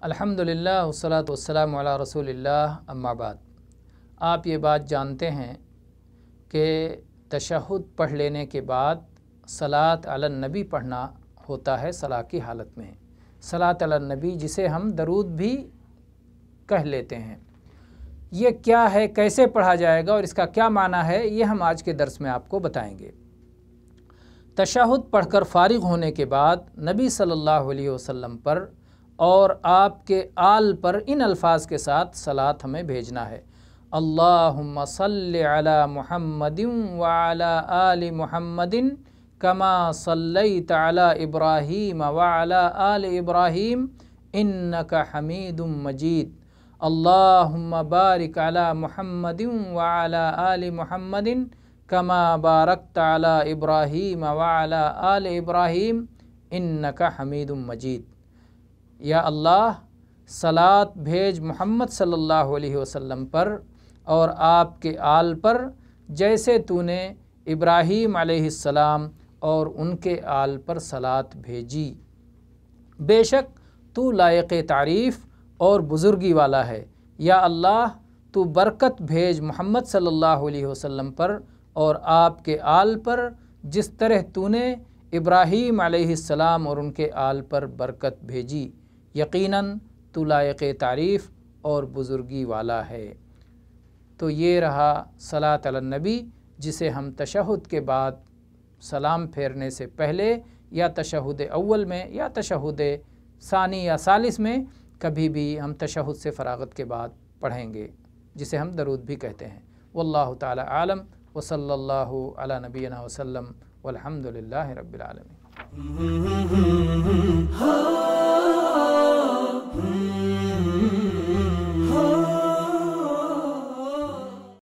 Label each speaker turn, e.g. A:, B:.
A: अल्हम्दुलिल्लाह वस्सलातु वस्सलामु अला रसूलिल्लाह अम्मा बाद। आप ये बात जानते हैं कि तशहुद पढ़ लेने के बाद सलात अलन नबी पढ़ना होता है सलाह की हालत में। सलात अलन नबी जिसे हम दरूद भी कह लेते हैं, ये क्या है, कैसे पढ़ा जाएगा और इसका क्या माना है, ये हम आज के दर्स में आपको बताएंगे। तशहुद पढ़कर फारिग होने के बाद नबी सल्लल्लाहु अलैहि वसल्लम पर और आपके आल पर इन अल्फाज के साथ सलात हमें भेजना है। अल्लाहुम्मा सल्लि अला मुहम्मदिन व अला आलि मुहम्मदिन कमा सल्लैता अला इब्राहीम व अला आलि इब्राहीम इन्नका हमीदुम मजीद। अल्लाहुम्मा बारिक अला मुहम्मदिन व अला आलि मुहम्मदिन कमा बारकता अला इब्राहीम व अला आलि इब्राहीम इन्नका हमीदुम मजीद। या अल्लाह, सलात भेज मोहम्मद सल्लल्लाहु अलैहि वसल्लम पर और आपके आल पर जैसे तूने इब्राहीम अलैहिस्सलाम और उनके आल पर सलात भेजी। बेशक तू लायक तारीफ़ और बुज़ुर्गी वाला है। या अल्लाह, तू बरकत भेज मोहम्मद सल्लल्लाहु अलैहि वसल्लम पर और आपके आल पर जिस तरह तूने इब्राहीम अलैहिस्सलाम और उनके आल पर बरकत भेजी। यकीनन तू लायक तारीफ़ और बुज़ुर्गी वाला है। तो ये रहा सलात अलन नबी, जिसे हम तशहुद के बाद सलाम फेरने से पहले या तशहुद अव्वल में या तशहुद सानी या सालिस में कभी भी हम तशहुद से फ़रागत के बाद पढ़ेंगे, जिसे हम दरूद भी कहते हैं। वल्लाहु ताला आलम व सल्लल्लाहु अला नबीना वसल्लम वल्हम्दुलिल्लाहि रब्बिल आलमीन।